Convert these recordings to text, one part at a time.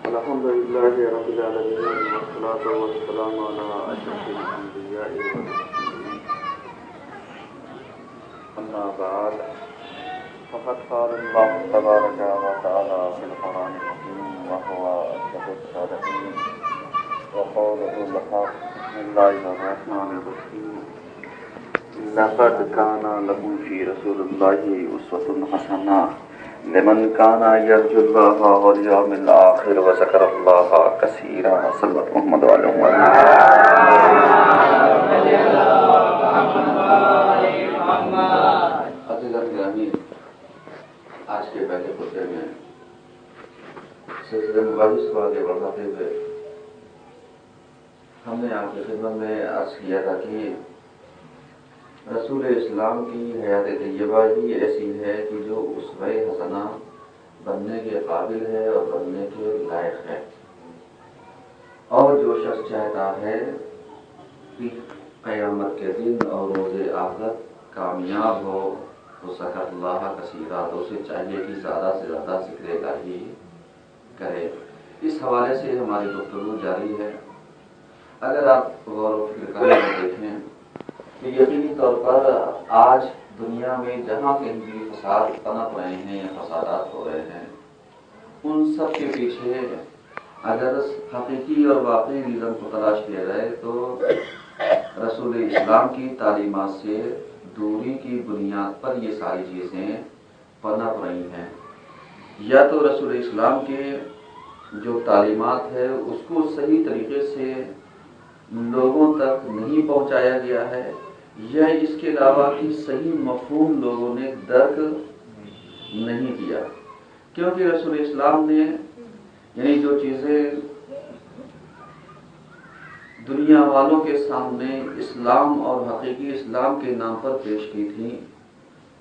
الحمد لله رب العالمين والصلاة والسلام على أشرف الأنبياء والمرسلين أما بعد فقد قال الله تبارك وتعالى في القرآن الحكيم وهو أصدق الصادقين وقوله الحق بسم الله الرحمن الرحيم لقد كان لكم في رسول الله أسوة حسنة لمن كان يرجو الله واليوم الآخر وذكر الله كثيرا صلى الله محمد وعلى آله عزیزان گرامی، آج کے پہلے خطبے میں سلسلے مباحث کو آگے بڑھاتے ہوئے ہم نے آپ کی خدمت میں عرض کیا تھا کہ رسول اسلام کی حیات طیبہ ہی ایسی ہے کہ جو اسوہ حسنہ بننے کے قابل ہے اور بننے کے لائق ہے، اور جو شخص چاہتا ہے کہ قیامت کے دن اور روز آخرت کامیاب ہو تو ذکر اللہ کثیرا، تو اسے چاہیے کہ زیادہ سے زیادہ ذکر الہی کرے۔ اس حوالے سے ہماری گفتگو جاری ہے۔ اگر آپ غور و فکر کریں تو دیکھیں کہ یقینی طور پر آج دنیا میں جہاں کہیں بھی فساد پنپ رہے ہیں یا فسادات ہو رہے ہیں، ان سب کے پیچھے اگر حقیقی اور واقعی ریزن کو تلاش کیا جائے تو رسول اسلام کی تعلیمات سے دوری کی بنیاد پر یہ ساری چیزیں پنپ رہی ہیں۔ یا تو رسول اسلام کے جو تعلیمات ہے اس کو صحیح طریقے سے لوگوں تک نہیں پہنچایا گیا ہے، یا اس کے علاوہ کہ صحیح مفہوم لوگوں نے درک نہیں کیا، کیونکہ رسول اسلام نے یعنی جو چیزیں دنیا والوں کے سامنے اسلام اور حقیقی اسلام کے نام پر پیش کی تھی،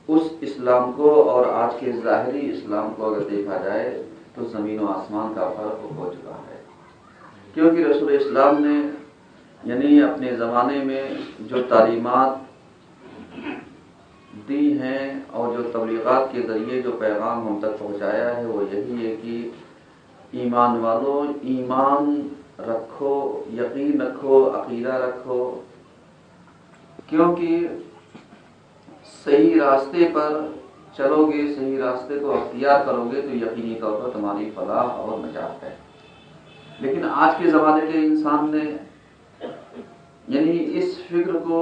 اس اسلام کو اور آج کے ظاہری اسلام کو اگر دیکھا جائے تو زمین و آسمان کا فرق ہو چکا ہے۔ کیونکہ رسول اسلام نے یعنی اپنے زمانے میں جو تعلیمات دی ہیں اور جو تبلیغات کے ذریعے جو پیغام ہم تک پہنچایا ہے وہ یہی ہے کہ ایمان والوں، ایمان رکھو، یقین رکھو، عقیدہ رکھو، کیونکہ صحیح راستے پر چلو گے، صحیح راستے کو اختیار کرو گے تو یقینی طور پر تمہاری فلاح اور نجات ہے۔ لیکن آج کے زمانے کے انسان نے یعنی اس فکر کو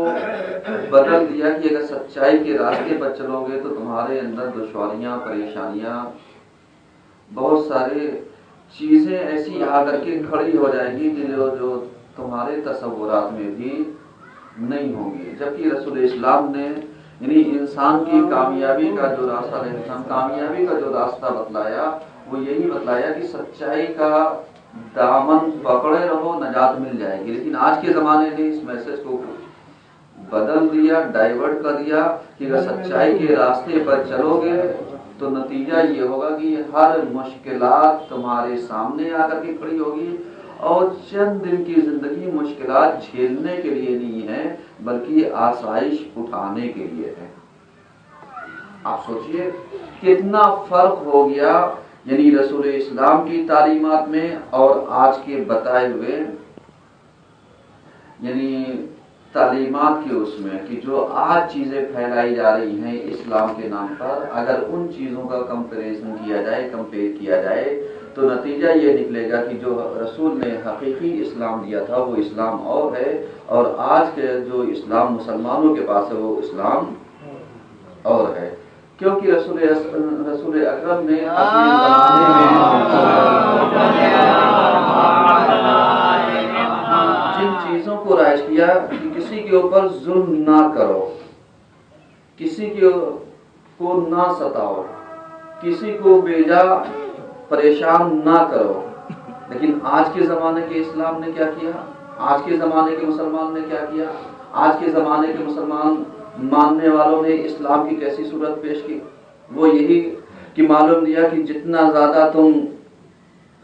بدل دیا کہ اگر سچائی کے راستے پر چلو گے تو تمہارے اندر دشواریاں، پریشانیاں، بہت سارے چیزیں ایسی آ کر کے کھڑی ہو جائیں گی کہ جو تمہارے تصورات میں بھی نہیں ہوں گی۔ جبکہ رسول اسلام نے یعنی انسان کی کامیابی کا جو راستہ کامیابی کا جو راستہ بتلایا وہ یہی بتلایا کہ سچائی کا دامن پکڑے رہو، نجات مل جائے گی۔ لیکن آج کے زمانے نے اس میسج کو بدل دیا، ڈائیورٹ کر دیا کہ اگر سچائی کے راستے پر چلو گے تو نتیجہ یہ ہوگا کہ ہر مشکلات تمہارے سامنے آ کر کے کھڑی ہوگی، اور چند دن کی زندگی مشکلات جھیلنے کے لیے نہیں ہے بلکہ آسائش اٹھانے کے لیے ہے۔ آپ سوچئے کتنا فرق ہو گیا یعنی رسول اسلام کی تعلیمات میں اور آج کے بتائے ہوئے یعنی تعلیمات کے اس میں، کہ جو آج چیزیں پھیلائی جا رہی ہیں اسلام کے نام پر، اگر ان چیزوں کا کمپیریزن کیا جائے، کمپیئر کیا جائے تو نتیجہ یہ نکلے گا کہ جو رسول نے حقیقی اسلام دیا تھا وہ اسلام اور ہے، اور آج کے جو اسلام مسلمانوں کے پاس ہے وہ اسلام اور ہے۔ کیونکہ رسول اکرم نے اپنے زمانے میں جن چیزوں کو رائج کیا کہ کسی کے اوپر ظلم نہ کرو، کسی کو نہ ستاؤ، کسی کو بیجا پریشان نہ کرو، لیکن آج کے زمانے کے اسلام نے کیا کیا؟ آج کے زمانے کے مسلمان نے کیا کیا؟ آج کے زمانے کے مسلمان ماننے والوں نے اسلام کی کیسی صورت پیش کی؟ وہ یہی کہ معلوم دیا کہ جتنا زیادہ تم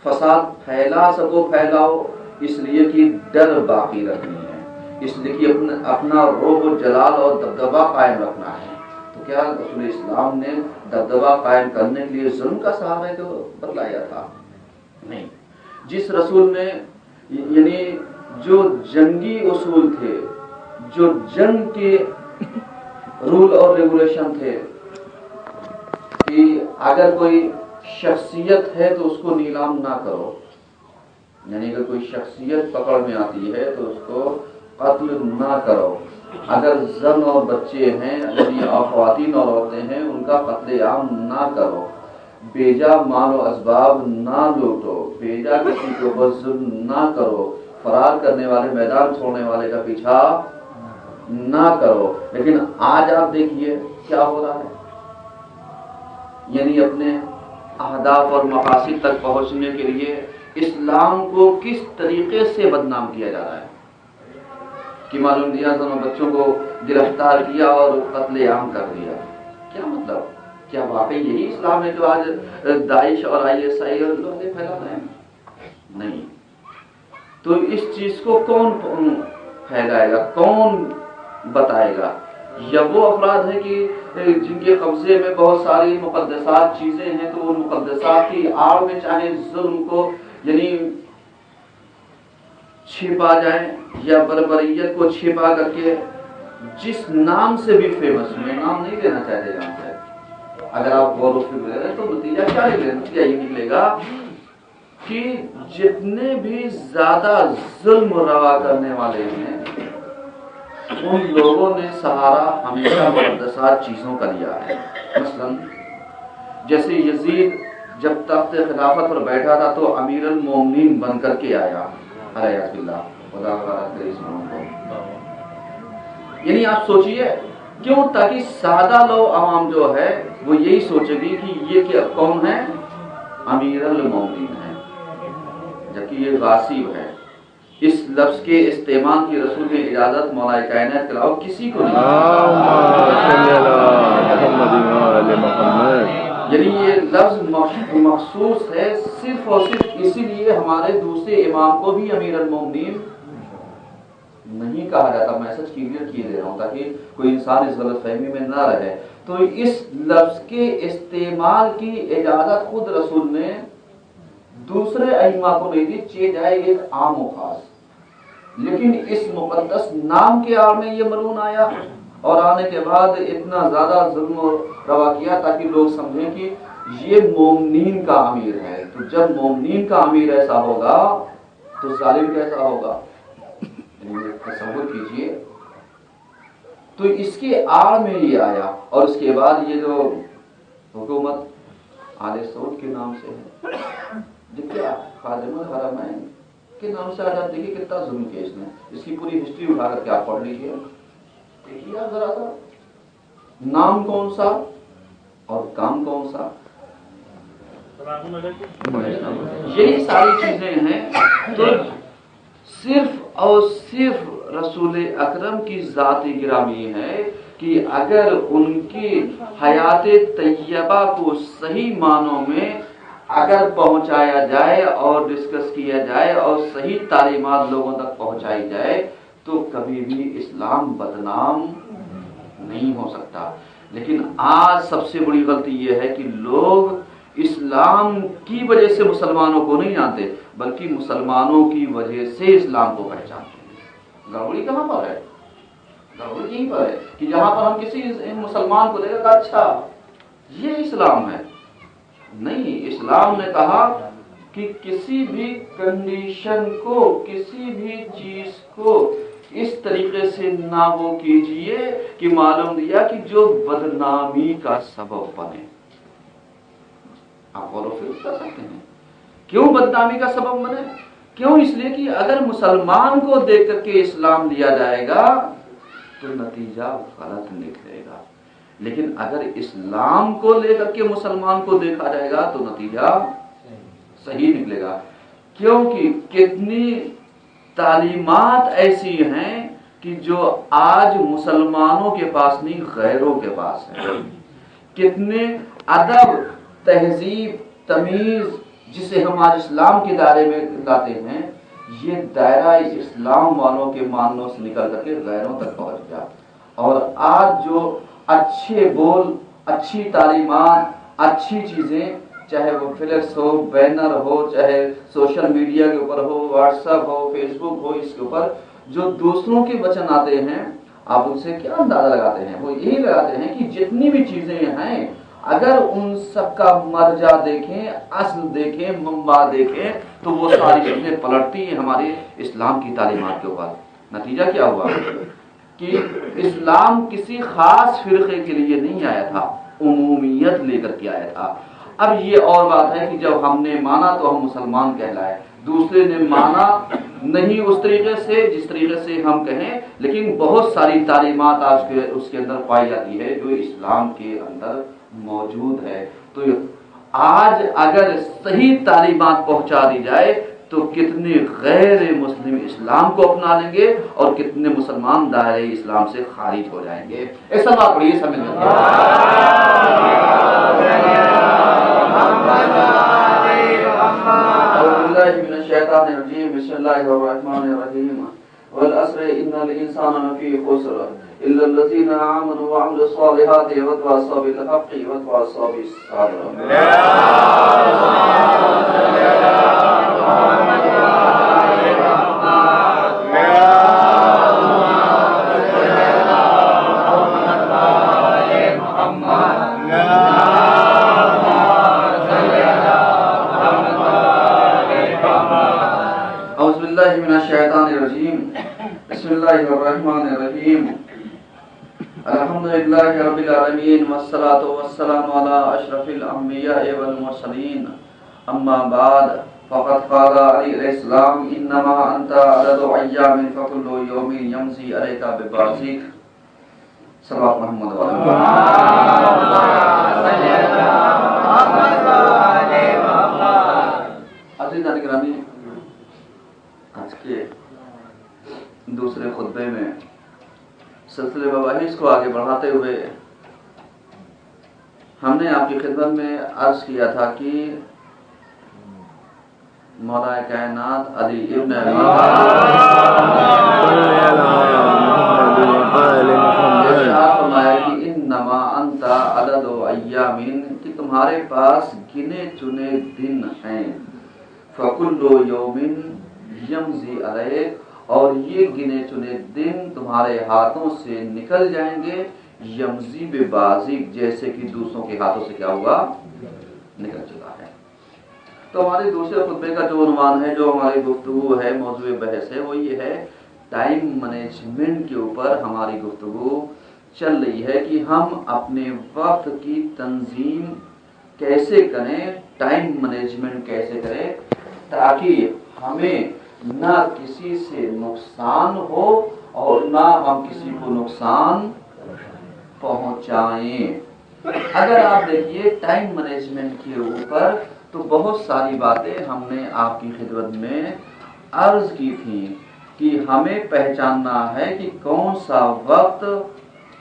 فساد پھیلا سکو پھیلاؤ، اس لیے کہ ڈر باقی رکھنی ہے، اس لیے کہ اپنا رعب و جلال اور دبدبہ قائم رکھنا ہے۔ تو کیا رسول اسلام نے دبدبہ قائم کرنے کے لیے ظلم کا سہارا تو بتلایا تھا؟ نہیں، جس رسول نے یعنی جو جنگی اصول تھے، جو جنگ کے رول اور ریگولیشن تھے کہ اگر کوئی شخصیت ہے تو اس کو نیلام نہ کرو، یعنی اگر کوئی شخصیت پکڑ میں آتی ہے تو اس کو قتل نہ کرو، اگر زن اور بچے ہیں یعنی خواتین اور عورتیں ہیں ان کا قتل عام نہ کرو، بیجا مال و اسباب نہ لوٹو، بیجا کسی کے اوپر ظلم نہ کرو، فرار کرنے والے میدان چھوڑنے والے کا پیچھا نہ کرو۔ لیکن آج آپ دیکھیے کیا ہو رہا ہے، یعنی اپنے اہداف اور مقاصد تک پہنچنے کے لیے اسلام کو کس طریقے سے بدنام کیا جا رہا ہے کہ معلوم دیا دونوں بچوں کو گرفتار کیا اور قتل عام کر دیا۔ کیا مطلب؟ کیا واقعی یہی اسلام ہے جو آج داعش اور ISI اور لوگ پھیلا رہے ہیں؟ نہیں۔ تو اس چیز کو کون پھیلائے گا، کون بتائے گا؟ یا وہ افراد ہیں کہ جن کے قبضے میں بہت ساری مقدسات چیزیں ہیں تو ان مقدسات کی آڑ میں چاہے ظلم کو یعنی چھپا جائیں یا بربریت کو چھپا کر کے جس نام سے بھی فیمس، میں نام نہیں لینا چاہتے یہاں سے، اگر آپ غور و فکر کریں تو نتیجہ کیا نکلے؟ نتیجہ یہ نکلے گا کہ جتنے بھی زیادہ ظلم روا کرنے والے ہیں ان لوگوں نے سہارا ہمیشہ مقدسات چیزوں کا لیا ہے۔ مثلا جیسے یزید جب تخت خلافت پر بیٹھا تھا تو امیر المومنین بن کر کے آیا، علیہ اللہ خدا کو، یعنی آپ سوچئے کیوں؟ تاکہ سادہ لو عوام جو ہے وہ یہی سوچے گی کہ یہ کیا کون ہے؟ امیر المومنین ہے، جبکہ یہ غاصب ہے۔ اس لفظ کے استعمال کی رسول نے اجازت مولا کائنات کے علاوہ کسی کو نہیں، یعنی یہ لفظ مخصوص ہے صرف اور صرف اسی لیے ہمارے دوسرے امام کو بھی امیر المومنین نہیں کہا جاتا۔ میں سچ کلیئر کیے دے رہا ہوں تاکہ کوئی انسان اس غلط فہمی میں نہ رہے۔ تو اس لفظ کے استعمال کی اجازت خود رسول نے دوسرے ائمہ کو نہیں دی، چاہے جائے ایک عام و خاص، لیکن اس مقدس نام کے آڑ میں یہ ملعون آیا اور آنے کے بعد اتنا زیادہ ظلم روا کیا تاکہ لوگ سمجھیں کہ یہ مومنین کا امیر ہے۔ تو جب مومنین کا امیر ایسا ہوگا تو ظالم کیسا ہوگا؟ تصور کیجئے۔ تو اس کے آڑ میں یہ آیا اور اس کے بعد یہ جو حکومت آل سعود کے نام سے ہے، دیکھیے خادم الحرمین کے نام سے آج آپ دیکھیے کتنا ظلم کیا اس نے، اس کی پوری ہسٹری اٹھا کر کے آپ پڑھ لیجیے، دیکھیے آپ ذرا سا نام کون سا اور کام کون سا، یہی ساری چیزیں ہیں۔ تو صرف اور صرف رسول اکرم کی ذات گرامی ہے کہ اگر ان کی حیات طیبہ کو صحیح معنوں میں اگر پہنچایا جائے اور ڈسکس کیا جائے اور صحیح تعلیمات لوگوں تک پہنچائی جائے تو کبھی بھی اسلام بدنام نہیں ہو سکتا۔ لیکن آج سب سے بڑی غلطی یہ ہے کہ لوگ اسلام کی وجہ سے مسلمانوں کو نہیں جانتے بلکہ مسلمانوں کی وجہ سے اسلام کو پہچانتے ہیں۔ گڑبڑی کہاں پر ہے؟ گڑبڑی یہیں پر ہے کہ جہاں پر ہم کسی مسلمان کو دیکھا اچھا یہ اسلام ہے، نہیں، اسلام نے کہا کہ کسی بھی کنڈیشن کو، کسی بھی چیز کو اس طریقے سے نہ وہ کیجئے کہ معلوم دیا کہ جو بدنامی کا سبب بنے۔ آپ غور و فکر کر سکتے ہیں کیوں بدنامی کا سبب بنے؟ کیوں؟ اس لیے کہ اگر مسلمان کو دیکھ کر کے اسلام لیا جائے گا تو نتیجہ غلط نکلے گا، لیکن اگر اسلام کو لے کر کے مسلمان کو دیکھا جائے گا تو نتیجہ صحیح نکلے گا۔ کیونکہ کتنی تعلیمات ایسی ہیں کہ جو آج مسلمانوں کے پاس نہیں غیروں کے پاس ہیں، کتنے ادب، تہذیب، تمیز جسے ہم آج اسلام کے دائرے میں لاتے ہیں یہ دائرہ اسلام والوں کے ماننوں سے نکل کر کے غیروں تک پہنچ گیا۔ اور آج جو اچھے بول، اچھی تعلیمات، اچھی چیزیں چاہے وہ فلیکس ہو، بینر ہو، چاہے سوشل میڈیا کے اوپر ہو، واٹس ایپ ہو، فیس بک ہو، اس کے اوپر جو دوسروں کے وچن آتے ہیں آپ ان سے کیا اندازہ لگاتے ہیں؟ وہ یہی لگاتے ہیں کہ جتنی بھی چیزیں ہیں اگر ان سب کا مرجع دیکھیں، اصل دیکھیں، منبع دیکھیں تو وہ ساری چیزیں پلٹتی ہیں ہمارے اسلام کی تعلیمات کے اوپر۔ نتیجہ کیا ہوا کہ اسلام کسی خاص فرقے کے لیے نہیں آیا تھا، عمومیت لے کر کے آیا تھا۔ اب یہ اور بات ہے کہ جب ہم نے مانا تو ہم مسلمان کہلائے، دوسرے نے مانا نہیں اس طریقے سے جس طریقے سے ہم کہیں، لیکن بہت ساری تعلیمات آج کے اس کے اندر پائی جاتی ہے جو اسلام کے اندر موجود ہے۔ تو آج اگر صحیح تعلیمات پہنچا دی جائے تو کتنے غیر مسلم اسلام کو اپنا لیں گے اور کتنے مسلمان دائرہ اسلام سے خارج ہو جائیں گے۔ ایسا بات پڑھیے سمجھ لیں۔ بسم اللہ الرحمن الرحیم والعصر ان الانسان لفی خسر الا الذین آمنوا وعملوا الصالحات وتواصوا بالحق وتواصوا بالصبر۔ بسم اللہ الرحمن الرحیم الحمدللہ رب العالمین والصلاة والسلام علی اشرف الانبیاء والمرسلین اما بعد فقد قال علیہ السلام انما انت عدد ایام فکل یوم یمضی علیک ببعضک۔ صلوات محمد عزیزان گرامی، آج کے دوسرے خطبے میں سلسلے مباحث کو آگے بڑھاتے ہوئے ہم نے آپ کی خدمت میں عرض کیا تھا کہ مولا کائنات علی ابن ابی فرمایا کہ انما انت عدد ایام، کہ تمہارے پاس گنے چنے دن ہیں، فکل یوم یمضی علیک، اور یہ گنے چنے دن تمہارے ہاتھوں سے نکل جائیں گے، یمضی ببعضک، جیسے کہ دوسروں کے ہاتھوں سے کیا ہوا، نکل چکا ہے۔ تو ہمارے دوسرے خطبے کا جو عنوان ہے، جو ہماری گفتگو ہے، موضوع بحث ہے، وہ یہ ہے ٹائم مینجمنٹ کے اوپر ہماری گفتگو چل رہی ہے کہ ہم اپنے وقت کی تنظیم کیسے کریں، ٹائم مینجمنٹ کیسے کریں تاکہ ہمیں نہ کسی سے نقصان ہو اور نہ ہم کسی کو نقصان پہنچائیں۔ اگر آپ دیکھیے ٹائم مینجمنٹ کے اوپر تو بہت ساری باتیں ہم نے آپ کی خدمت میں عرض کی تھی کہ ہمیں پہچاننا ہے کہ کون سا وقت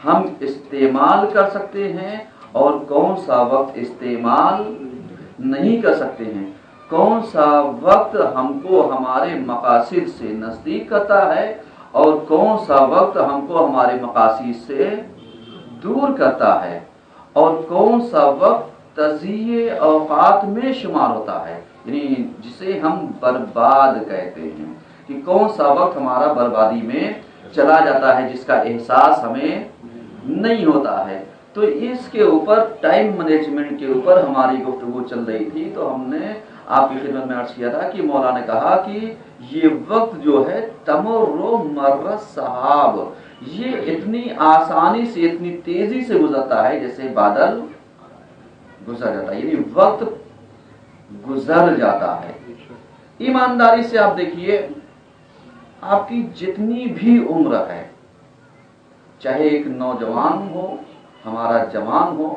ہم استعمال کر سکتے ہیں اور کون سا وقت استعمال نہیں کر سکتے ہیں، کون سا وقت ہم کو ہمارے مقاصد سے نزدیک کرتا ہے اور کون سا وقت ہم کو ہمارے مقاصد سے دور کرتا ہے، اور کون سا وقت تضییع اوقات میں شمار ہوتا ہے، یعنی جسے ہم برباد کہتے ہیں، کہ کون سا وقت ہمارا بربادی میں چلا جاتا ہے جس کا احساس ہمیں نہیں ہوتا ہے۔ تو اس کے اوپر ٹائم مینجمنٹ کے اوپر ہماری گفتگو چل رہی تھی۔ تو ہم نے آپ کی خدمت میں عرض کیا تھا کہ مولا نے کہا کہ یہ وقت جو ہے تمر مر السحاب، یہ اتنی آسانی سے اتنی تیزی سے گزرتا ہے جیسے بادل گزر جاتا ہے، یعنی وقت گزر جاتا ہے۔ ایمانداری سے آپ دیکھیے آپ کی جتنی بھی عمر ہے، چاہے ایک نوجوان ہو، ہمارا جوان ہو،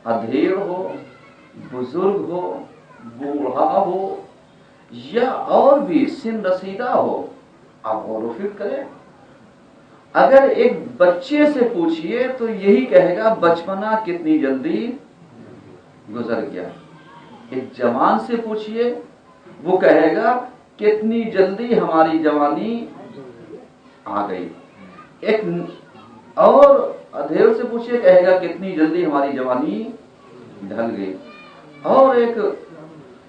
ادھیڑ ہو، بزرگ ہو، بوڑھا ہو یا اور بھی سن رسیدہ ہو، آپ غور و فکر کریں، اگر ایک بچے سے پوچھئے تو یہی کہے گا بچپنا کتنی جلدی گزر گیا۔ ایک جوان سے پوچھئے وہ کہے گا کتنی جلدی ہماری جوانی آ گئی، ایک اور ادھیڑ سے پوچھئے کہے گا کتنی جلدی ہماری جوانی ڈھل گئی۔ اور ایک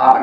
8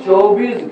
24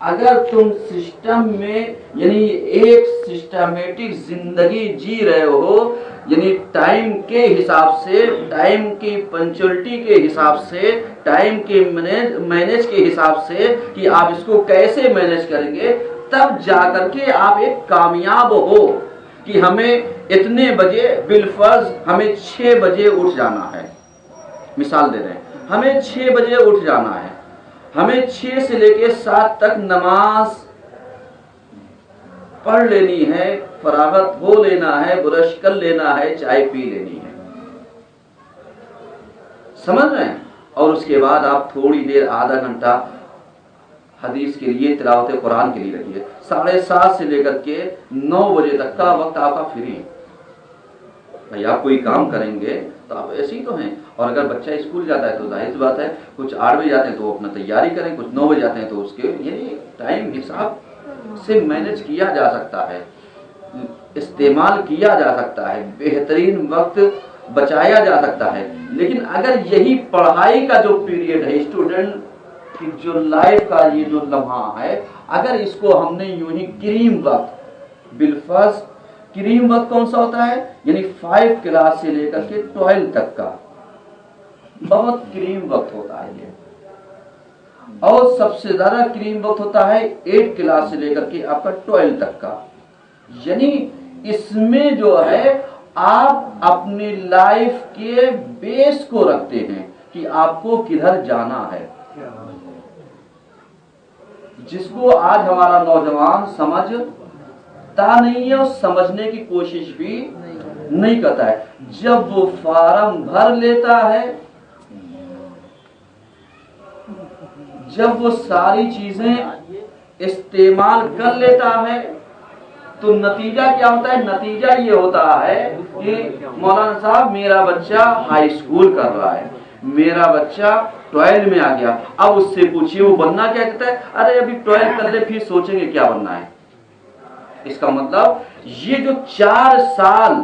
اگر تم سسٹم میں یعنی ایک سسٹمیٹک زندگی جی رہے ہو، یعنی ٹائم کے حساب سے، ٹائم کی پنچوئلٹی کے حساب سے، ٹائم کے مینج کے حساب سے کہ آپ اس کو کیسے مینج کریں گے، تب جا کر کے آپ ایک کامیاب ہو کہ ہمیں اتنے بجے بالفرض ہمیں 6 بجے اٹھ جانا ہے، مثال دے رہے ہیں، ہمیں 6 بجے اٹھ جانا ہے، ہمیں 6 سے لے کے 7 تک نماز پڑھ لینی ہے، فراغت ہو لینا ہے، برش کر لینا ہے، چائے پی لینی ہے، سمجھ رہے ہیں؟ اور اس کے بعد آپ تھوڑی دیر آدھا گھنٹہ حدیث کے لیے، تلاوت قرآن کے لیے رکھیے۔ 7:30 سے لے کر کے 9 بجے تک کا وقت آپ کا فری ہے۔ بھائی آپ کوئی کام کریں گے تو آپ ایسے ہی تو ہیں، اور اگر بچہ اسکول جاتا ہے تو ظاہر سی بات ہے کچھ 8 بجے جاتے ہیں تو اپنا تیاری کریں، کچھ 9 بجے جاتے ہیں تو اس کے یعنی ٹائم حساب سے مینج کیا جا سکتا ہے، استعمال کیا جا سکتا ہے، بہترین وقت بچایا جا سکتا ہے۔ لیکن اگر یہی پڑھائی کا جو پیریڈ ہے، اسٹوڈنٹ کی جو لائف کا یہ جو لمحہ ہے، اگر اس کو ہم نے یوں ہی کریم وقت، بالفرض کریم وقت کون سا ہوتا ہے؟ یعنی 5 کلاس سے لے کر کے 12 تک کا بہت کریم وقت ہوتا ہے یہ، اور سب سے زیادہ کریم وقت ہوتا ہے 8 کلاس سے لے کر کے آپ کا 12 تک کا۔ یعنی اس میں جو ہے آپ اپنی لائف کے بیس کو رکھتے ہیں کہ آپ کو کدھر جانا ہے، جس کو آج ہمارا نوجوان سمجھتا نہیں ہے اور سمجھنے کی کوشش بھی نہیں کرتا ہے۔ جب وہ فارم بھر لیتا ہے، جب وہ ساری چیزیں استعمال کر لیتا ہے تو نتیجہ کیا ہوتا ہے؟ نتیجہ یہ ہوتا ہے کہ مولانا صاحب میرا بچہ ہائی اسکول کر رہا ہے، میرا بچہ 12 میں آ گیا، اب اس سے پوچھیے وہ بننا کیا کہتا ہے؟ ارے ابھی 12 کر لے پھر سوچیں گے کیا بننا ہے۔ اس کا مطلب یہ جو 4 سال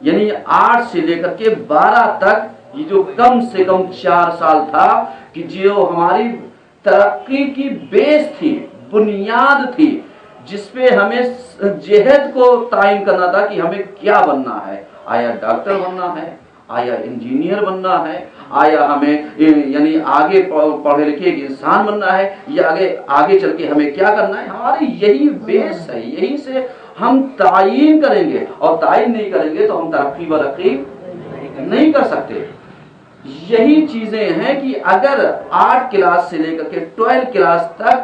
یعنی 8 سے لے کر کے 12 تک، یہ جو کم سے کم 4 سال تھا کہ جو ہماری ترقی کی بیس تھی، بنیاد تھی، جس پہ ہمیں جہد کو تعین کرنا تھا کہ ہمیں کیا بننا ہے، آیا ڈاکٹر بننا ہے، آیا انجینئر بننا ہے، آیا ہمیں یعنی آگے پڑھے لکھے ایک انسان بننا ہے، یا آگے چل کے ہمیں کیا کرنا ہے، ہماری یہی بیس ہے، یہی سے ہم تعین کریں گے، اور تعین نہیں کریں گے تو ہم ترقی برقی نہیں کر سکتے۔ یہی چیزیں ہیں کہ اگر 8 کلاس سے لے کر کے 12 کلاس تک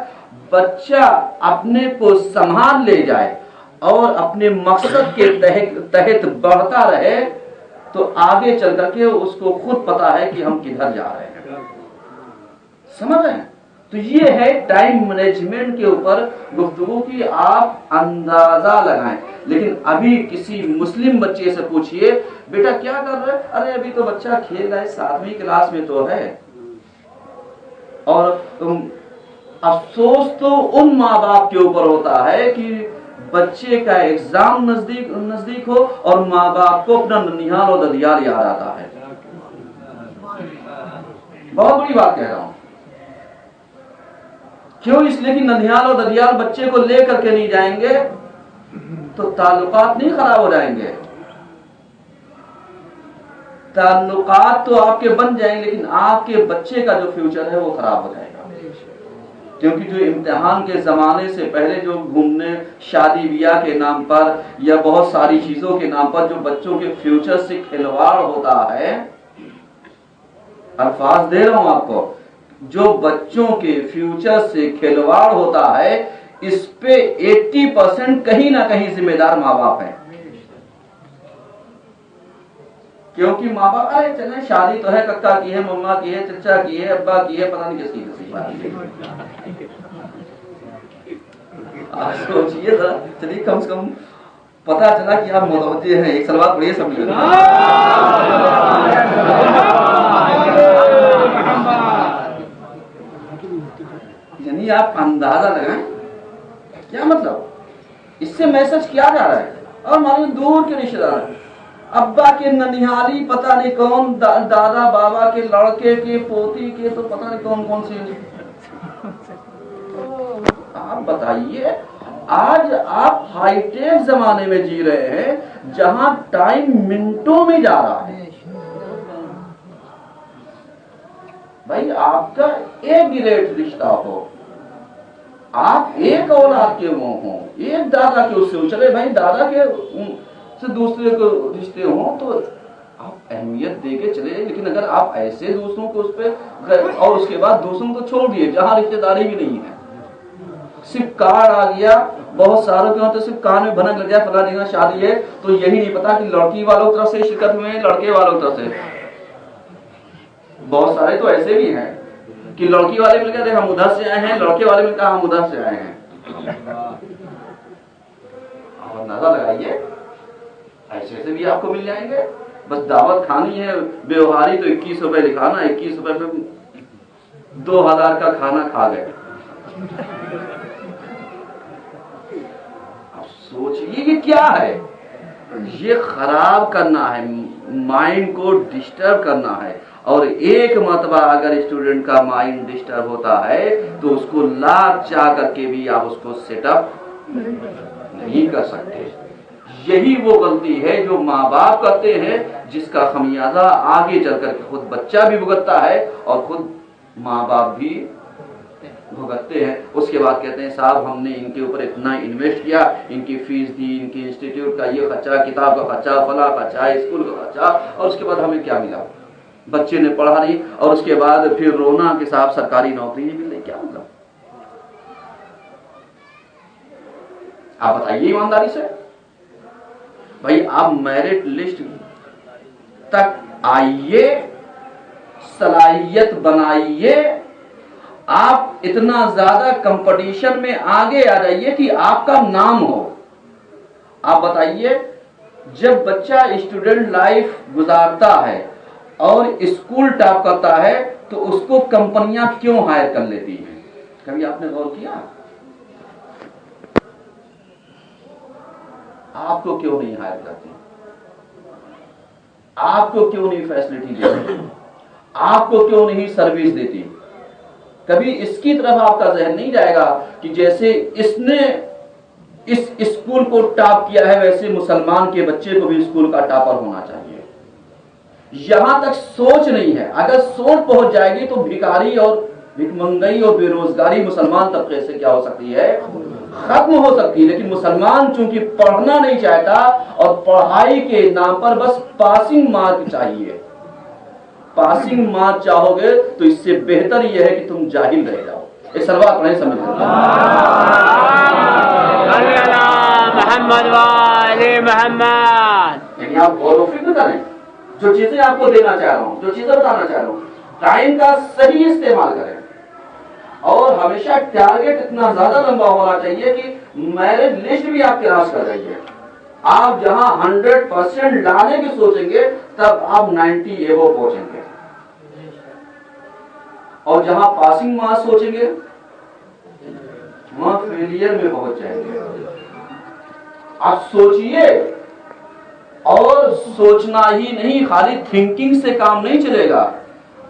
بچہ اپنے کو سنبھال لے جائے اور اپنے مقصد کے تحت بڑھتا رہے تو آگے چل کر کے اس کو خود پتا ہے کہ ہم کدھر جا رہے ہیں، سمجھ رہے ہیں؟ تو یہ ہے ٹائم مینجمنٹ کے اوپر گفتگو کی آپ اندازہ لگائیں۔ لیکن ابھی کسی مسلم بچے سے پوچھئے بیٹا کیا کر رہے؟ ارے ابھی تو بچہ کھیل رہا ہے، 7ویں کلاس میں تو ہے۔ اور افسوس تو ان ماں باپ کے اوپر ہوتا ہے کہ بچے کا ایگزام نزدیک ہو اور ماں باپ کو اپنا ننیھال اور ددیال یاد آتا ہے۔ بہت بڑی بات کہہ رہا ہوں، کیوں؟ اس لیے کہ ننیھال اور ددیال بچے کو لے کر کے نہیں جائیں گے تو تعلقات نہیں خراب ہو جائیں گے، تعلقات تو آپ کے بن جائیں گے لیکن آپ کے بچے کا جو فیوچر ہے وہ خراب ہو جائے گا۔ کیونکہ جو امتحان کے زمانے سے پہلے جو گھومنے شادی بیاہ کے نام پر یا بہت ساری چیزوں کے نام پر جو بچوں کے فیوچر سے کھلواڑ ہوتا ہے، الفاظ دے رہا ہوں آپ کو، جو بچوں کے فیوچر سے کھلواڑ ہوتا ہے، اس پہ 80% کہیں نہ کہیں ذمہ دار ماں باپ ہیں۔ کیونکہ ماں باپ ارے چلیں شادی تو ہے، ککا کی ہے، مما کی ہے، چچا کی ہے، ابا کی ہے، پتہ نہیں کس کی آپ سوچئے ذرا، چلیے کم سے کم پتا چلا کہ آپ متوجہ ہیں۔ ایک سلوات پڑھیے سب لوگ۔ یعنی آپ اندازہ لگائیں کیا مطلب، اس سے میسج کیا جا رہا ہے۔ اور ہمارے دور کے رشتہ دار، ابا کے ننیھالی پتہ نہیں کون، دادا بابا کے لڑکے کے پوتی کے تو پتہ نہیں کون کون سی، آپ بتائیے آج آپ ہائی ٹیک زمانے میں جی رہے ہیں جہاں ٹائم منٹوں میں جا رہا ہے. بھائی آپ کا ایک ڈیلیٹ رشتہ ہو, آپ ایک اولاد کے وہ ہوں, ایک دادا کے اس سے چلے بھائی دادا کے سے دوسرے کو رشتے ہوں تو آپ اہمیت دے کے چلے. لیکن اگر آپ ایسے دوسروں کو اس پہ اور اس کے بعد دوسروں کو چھوڑ دیے جہاں رشتے داری بھی نہیں ہے, صرف کارڈ آ گیا, بہت ساروں کے ہوتے صرف کان میں بھنک لگ گیا فلاں جگہ شادی ہے تو یہی نہیں پتا کہ لڑکی والوں کی طرف سے شرکت ہوئے ہیں لڑکے والوں کی طرف سے. بہت سارے تو ایسے بھی ہیں کہ لڑکی والے مل کہتے ہیں ہم ادھر سے آئے ہیں, لڑکے والے مل کہا ہم ادھر سے آئے ہیں. آپ اندازہ لگائیے ایسے سے بھی آپ کو مل جائیں گے. بس دعوت کھانی ہے بیوہاری تو 21 روپے لکھانا, 21 روپے میں 2000 کا کھانا کھا گئے. اب سوچئے یہ کیا ہے, یہ خراب کرنا ہے, مائنڈ کو ڈسٹرب کرنا ہے. اور ایک مرتبہ اگر اسٹوڈنٹ کا مائنڈ ڈسٹرب ہوتا ہے تو اس کو لاکھ چاہ کر کے بھی آپ اس کو سیٹ اپ نہیں کر سکتے. یہی وہ غلطی ہے جو ماں باپ کرتے ہیں, جس کا خمیازہ آگے چل کر کے خود بچہ بھی بھگتتا ہے اور خود ماں باپ بھی بھگتتے ہیں. اس کے بعد کہتے ہیں صاحب ہم نے ان کے اوپر اتنا انویسٹ کیا, ان کی فیس دی, ان کی انسٹیٹیوٹ کا یہ خرچہ, کتاب کا خرچہ, فلاں خرچہ, اسکول کا خرچہ, اور اس کے بعد ہمیں کیا ملا, بچے نے پڑھا نہیں, اور اس کے بعد پھر رونا کہ صاحب سرکاری نوکری نہیں مل رہی. کیا مطلب؟ آپ بتائیے ایمانداری سے. بھائی آپ میرٹ لسٹ تک آئیے, صلاحیت بنائیے, آپ اتنا زیادہ کمپٹیشن میں آگے آ جائیے کہ آپ کا نام ہو. آپ بتائیے جب بچہ اسٹوڈنٹ لائف گزارتا ہے اور اسکول ٹاپ کرتا ہے تو اس کو کمپنیاں کیوں ہائر کر لیتی ہیں؟ کبھی آپ نے غور کیا؟ آپ کو کیوں نہیں ہائر کرتی, آپ کو کیوں نہیں فیسلٹی دیتی, آپ کو کیوں نہیں سروس دیتی؟ کبھی اس کی طرف آپ کا ذہن نہیں جائے گا کہ جیسے اس نے اس اسکول کو ٹاپ کیا ہے ویسے مسلمان کے بچے کو بھی اسکول کا ٹاپر ہونا چاہیے. یہاں تک سوچ نہیں ہے. اگر سوچ پہنچ جائے گی تو بھکاری اور بھکمنگئی اور بے روزگاری مسلمان طبقے سے کیا ہو سکتی ہے, ختم ہو سکتی ہے. لیکن مسلمان چونکہ پڑھنا نہیں چاہتا اور پڑھائی کے نام پر بس پاسنگ مارک چاہیے. پاسنگ مارک چاہو گے تو اس سے بہتر یہ ہے کہ تم جاہل رہ جاؤ. یہ سلوات پڑھیں سمجھ محمد والے محمد. یعنی آپ غور و فکر کریں, جو چیزیں آپ کو دینا چاہ رہا ہوں, جو چیزیں بتانا چاہ رہا ہوں, ٹائم کا صحیح استعمال کریں. اور ہمیشہ ٹارگٹ اتنا زیادہ لمبا ہونا چاہیے کہ میرٹ لسٹ بھی آپ کراس کر جائیے. آپ جہاں 100% لانے کی سوچیں گے تب آپ 90 ایبو پہنچیں گے, اور جہاں پاسنگ مارکس سوچیں گے وہاں فیلئر میں پہنچ جائیں گے. آپ سوچئے, اور سوچنا ہی نہیں, خالی تھنکنگ سے کام نہیں چلے گا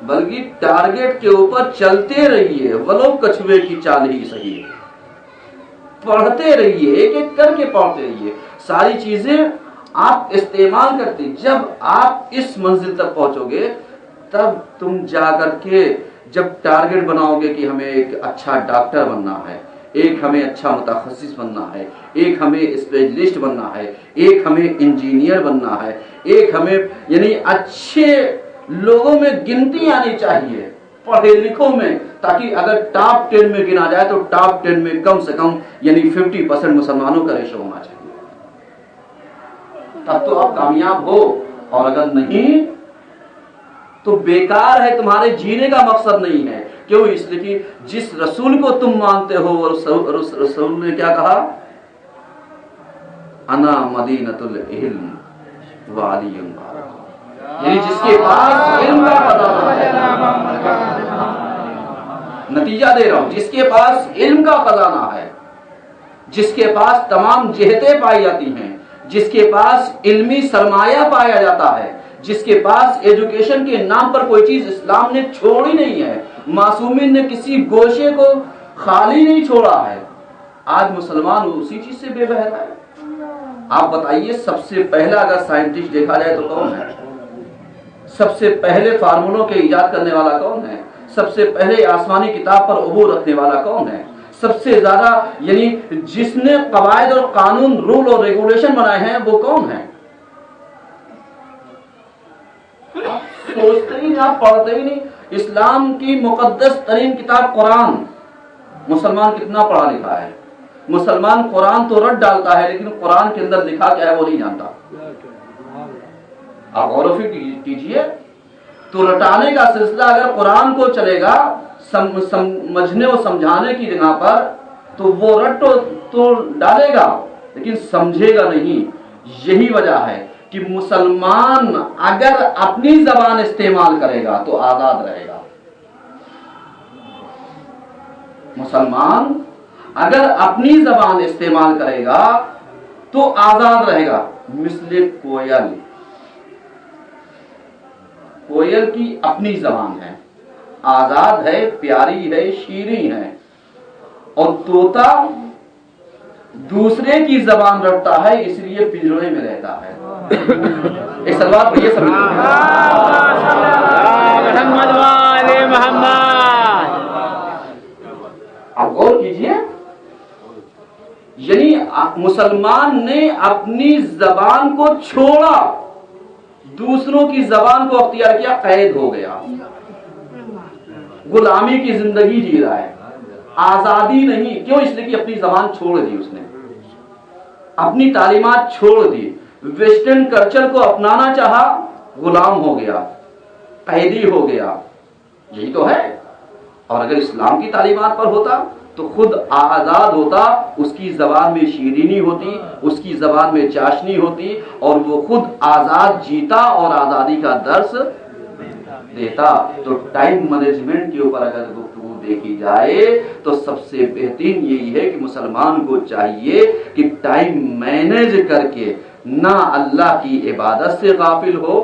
بلکہ ٹارگٹ کے اوپر چلتے رہیے, ولو کچھوے کی چال ہی صحیح. پڑھتے رہیے, ایک ایک کر کے پڑھتے رہیے. ساری چیزیں آپ استعمال کرتے, جب آپ اس منزل تک پہنچو گے تب تم جا کر کے جب ٹارگٹ بناؤ گے کہ ہمیں ایک اچھا ڈاکٹر بننا ہے, ایک ہمیں اچھا متخصص بننا ہے, ایک ہمیں اسپیشلسٹ بننا ہے, ایک ہمیں انجینئر بننا ہے, ایک ہمیں یعنی اچھے لوگوں میں گنتی آنی چاہیے پڑھے لکھوں میں, تاکہ اگر ٹاپ 10 میں گنا جائے تو ٹاپ 10 میں کم سے کم یعنی 50% مسلمانوں کا ریشو ہونا چاہیے. تب تو آپ کامیاب ہو, اور اگر نہیں تو بیکار ہے, تمہارے جینے کا مقصد نہیں ہے. کیوں؟ اس لیے کہ جس رسول کو تم مانتے ہو رسول نے کیا کہا, انا مدینۃ العلم وعلی, یعنی جس کے پاس علم کا خزانہ ہے, نتیجہ دے رہا ہوں, جس کے پاس علم کا خزانہ ہے, جس کے پاس تمام جہتیں پائی جاتی ہیں, جس کے پاس علمی سرمایہ پایا جاتا ہے, جس کے پاس ایجوکیشن کے نام پر کوئی چیز اسلام نے چھوڑی نہیں ہے, معصومین نے کسی گوشے کو خالی نہیں چھوڑا ہے, آج مسلمان اسی چیز سے بے بہرا ہے۔ آپ بتائیے سب سے پہلا اگر سائنٹسٹ دیکھا جائے تو کون ہے؟ سب سے پہلے فارمولوں کے ایجاد کرنے والا کون ہے؟ سب سے پہلے آسمانی کتاب پر عبور رکھنے والا کون ہے؟ سب سے زیادہ یعنی جس نے قواعد اور قانون، رول اور ریگولیشن بنائے ہیں وہ کون ہے؟ آپ سوچتے ہی نہیں، آپ پڑھتے ہی نہیں۔ اسلام کی مقدس ترین کتاب قرآن، مسلمان کتنا پڑھا لکھا ہے؟ مسلمان قرآن تو رٹ ڈالتا ہے لیکن قرآن کے اندر لکھا کیا ہے وہ نہیں جانتا۔ آپ غور و فکر کیجئے تو رٹانے کا سلسلہ اگر قرآن کو چلے گا سمجھنے اور سمجھانے کی جگہ پر تو وہ رٹ تو ڈالے گا لیکن سمجھے گا نہیں۔ یہی وجہ ہے کہ مسلمان اگر اپنی زبان استعمال کرے گا تو آزاد رہے گا۔ مسلمان اگر اپنی زبان استعمال کرے گا تو آزاد رہے گا۔ مثل کوئل، کوئل کی اپنی زبان ہے، آزاد ہے، پیاری ہے، شیریں ہے، اور طوطا دوسرے کی زبان رٹتا ہے اس لیے پنجرے میں رہتا ہے۔ ایک سلوات پڑھیے سب محمد والے محمد۔ آپ غور کیجئے، یعنی مسلمان نے اپنی زبان کو چھوڑا، دوسروں کی زبان کو اختیار کیا، قید ہو گیا، غلامی کی زندگی جی رہا ہے، آزادی نہیں۔ کیوں؟ اس لیے کہ اپنی زبان چھوڑ دی، اس نے اپنی تعلیمات چھوڑ دی، ویسٹرن کلچر کو اپنانا چاہا، غلام ہو گیا، قیدی ہو گیا۔ یہی تو ہے۔ اور اگر اسلام کی تعلیمات پر ہوتا تو خود آزاد ہوتا، اس کی زبان میں شیرینی ہوتی، اس کی زبان میں چاشنی ہوتی، اور وہ خود آزاد جیتا اور آزادی کا درس دیتا۔ تو ٹائم مینجمنٹ کے اوپر اگر گفتگو دیکھی جائے تو سب سے بہترین یہی ہے کہ مسلمان کو چاہیے کہ ٹائم مینج کر کے نہ اللہ کی عبادت سے غافل ہو،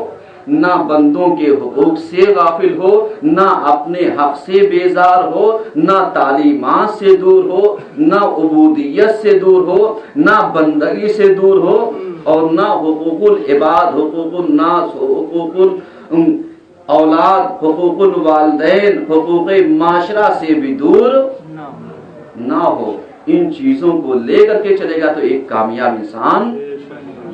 نہ بندوں کے حقوق سے غافل ہو، نہ اپنے حق سے بیزار ہو، نہ تعلیمات سے دور ہو، نہ عبودیت سے دور ہو، نہ بندگی سے دور ہو، اور نہ حقوق العباد، حقوق الناس، حقوق اولاد، حقوق الوالدین، حقوق معاشرہ سے بھی دور نہ ہو۔ ان چیزوں کو لے کر کے چلے گا تو ایک کامیاب انسان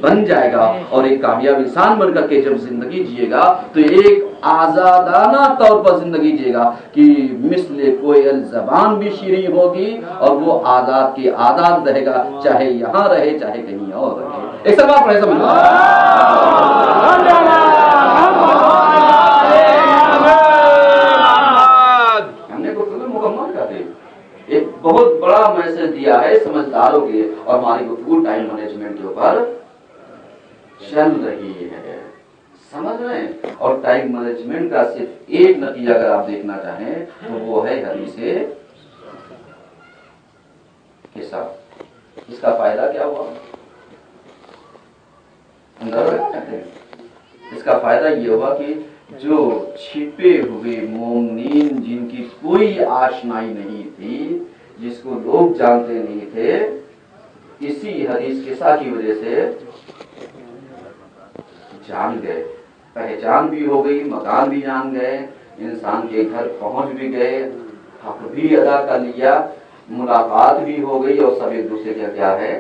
بن جائے گا، اور ایک کامیاب انسان بن کر کے جب زندگی جیے گا تو ایک آزادانہ طور پر زندگی جیے گا کہ مثل کوئل زبان بھی شیریں ہوگی اور وہ آزاد کے آزاد رہے گا، چاہے یہاں رہے چاہے کہیں اور رہے۔ ایک سب آپ پڑھے سمجھ ہم نے گفتگو مکمل کر دی، ایک بہت بڑا میسج دیا ہے سمجھداروں کے لیے، اور ہماری گفتگو ٹائم مینجمنٹ کے اوپر چل رہی ہے، سمجھ رہے ہیں۔ اور ٹائم مینجمنٹ کا صرف ایک نتیجہ اگر آپ دیکھنا چاہیں تو وہ ہے حدیث حساب۔ اس کا فائدہ کیا ہوا؟ اس کا فائدہ یہ ہوا کہ جو چھپے ہوئے مومنین جن کی کوئی آشنائی نہیں تھی، جس کو لوگ جانتے نہیں تھے، اسی حدیث قصہ کی وجہ سے جان گئے، پہچان بھی ہو گئی، مکان بھی جان گئے، انسان کے گھر پہنچ بھی گئے، حق بھی ادا کر لیا، ملاقات بھی ہو گئی، اور سب ایک دوسرے کا کیا ہے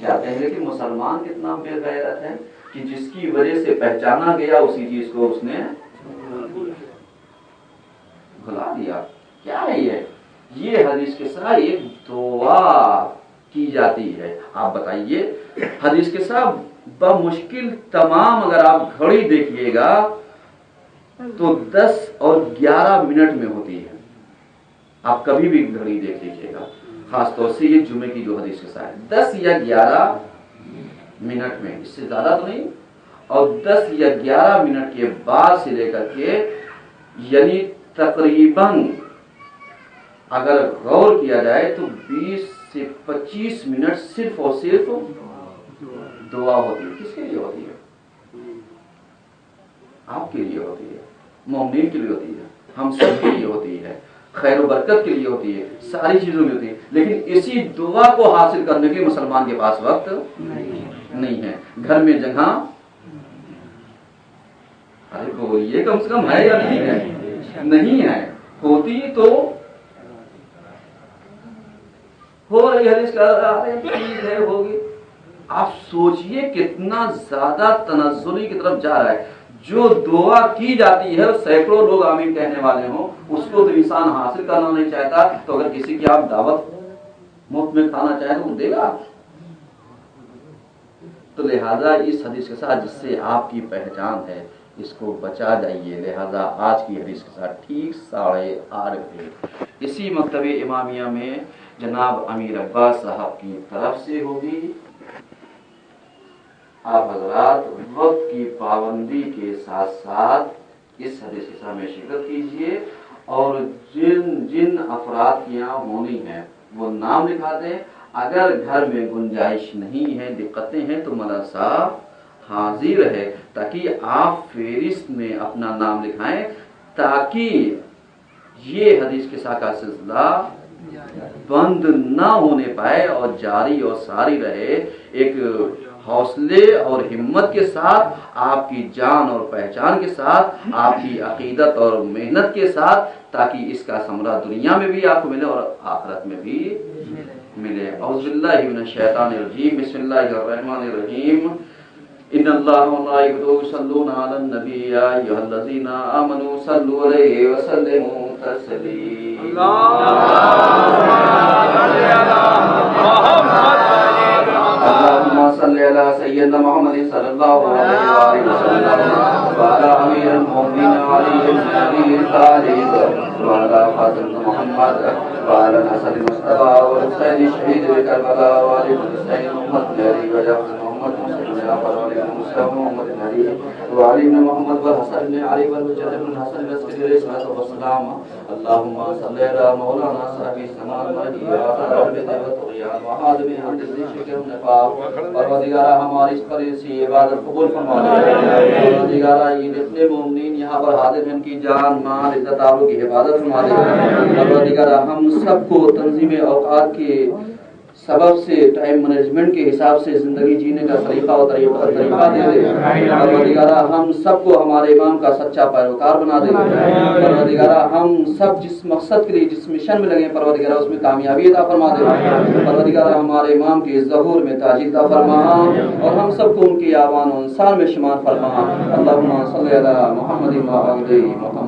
جاتے ہیں۔ لیکن مسلمان کتنا بے غیرت ہے کہ جس کی وجہ سے پہچانا گیا اسی چیز کو اس نے بھلا دیا۔ کیا ہے یہ حدیث کے ساتھ ایک دعا کی جاتی ہے۔ آپ بتائیے حدیث کے ساتھ بمشکل تمام اگر آپ گھڑی دیکھیے گا تو 10 اور 11 منٹ میں ہوتی ہے۔ آپ کبھی بھی گھڑی دیکھ لیجیے گا، خاص طور سے یہ جمعے کی جو حدیث کے ساتھ 10 یا 11 منٹ میں، اس سے زیادہ تو نہیں، اور 10 یا 11 منٹ کے بعد سے لے کر کے یعنی تقریباً اگر غور کیا جائے تو 20 سے 25 منٹ صرف اور صرف دعا ہوتی ہے۔ کس کے لیے ہوتی ہے؟ آپ کے لیے ہوتی ہے، مومنین کے لیے ہوتی ہے، ہم سب کے لیے ہوتی ہے، خیر و برکت کے لیے ہوتی ہے، ساری چیزوں میں ہوتی ہے۔ لیکن اسی دعا کو حاصل کرنے کے مسلمان کے پاس وقت نہیں ہے. گھر میں جگہ ارے بولیے کم سے کم ہے یا نہیں ہے؟ نہیں ہے. ہوتی تو ہو رہی ہے ہوگی. آپ سوچئے کتنا زیادہ تنزلی کی طرف جا رہا ہے. جو دعا کی جاتی ہے سینکڑوں لوگ آمین کہنے والے ہوں, اس کو تو انسان حاصل کرنا نہیں چاہتا. تو اگر کسی کی آپ دعوت مفت میں کھانا چاہیں تو وہ دے گا. تو لہذا اس حدیث کے ساتھ جس سے آپ کی پہچان ہے اس کو بچا جائیے. لہذا آج کی حدیث کے ساتھ ٹھیک 8:30 بجے اسی مکتب امامیہ میں جناب امیر عباس صاحب کی طرف سے ہوگی. آپ حضرات وقت کی پابندی کے ساتھ ساتھ اس حدیث کے ساتھ میں شرکت کیجیے اور جن جن افراد کی یہاں ہونی ہے وہ نام لکھا دیں. اگر گھر میں گنجائش نہیں ہے, دقتیں ہیں, تو مدرسہ حاضر ہے تاکہ آپ فہرست میں اپنا نام لکھائیں تاکہ یہ حدیث کے ساتھ کا سلسلہ بند نہ ہونے پائے اور جاری اور ساری رہے. ایک حوصلے اور ہمت کے ساتھ, آپ کی جان اور پہچان کے ساتھ, آپ کی عقیدت اور محنت کے ساتھ, تاکہ اس کا ثمرہ دنیا میں بھی آپ کو ملے اور آخرت میں بھی ملے. اعوذ باللہ من الشیطان الرجیم. بسم اللہ الرحمن الرحیم. ان اللہ وملائکتہ یصلون علی النبی یا ایھا الذین آمنوا صلوا علیہ وسلموا تسلیما. اللهم صل على سيدنا محمد صلى الله عليه وسلم وعلى امير المؤمنين علي بن ابي طالب وعلى فاطمه محمد وعلى الحسن المصطفى والحسين الشهيد بكربلاء وعلي الحسين محمد علي وجعفر محمد مسلم جعفر وعلي مسلم محمد علي وعلي بن محمد والحسن بن علي والمجد بن الحسن العسكري عليه الصلاه والسلام. اللهم صل على مولانا صاحب الزمان والهدي وعلى ربه والطغيان وحادم عند الذكر والنفاق. پروردگارہ ہماری اس پر ایسی عبادت قبول فرما دے. پروردگارہ یہ جتنے مومنین یہاں پر حاضر ہیں ان کی جان مال عزت آبرو کی حفاظت فرما دے. پروردگارہ ہم سب کو تنظیم اوقات کے سبب سے ٹائم مینجمنٹ کے حساب سے زندگی جینے کا طریقہ اور طریقہ دے دے. پروردگارہ ہم سب کو ہمارے امام کا سچا پیروکار بنا دے. پروردگارہ ہم سب جس مقصد کے لیے جس مشن میں لگے پروردگارہ اس میں کامیابی عطا فرما دے. پروردگارہ ہمارے امام کے ظہور میں تاج عطا فرما اور ہم سب کو ان کی آوان و انصار میں شمار فرما. اللہم صلی علی محمد و علی محمد.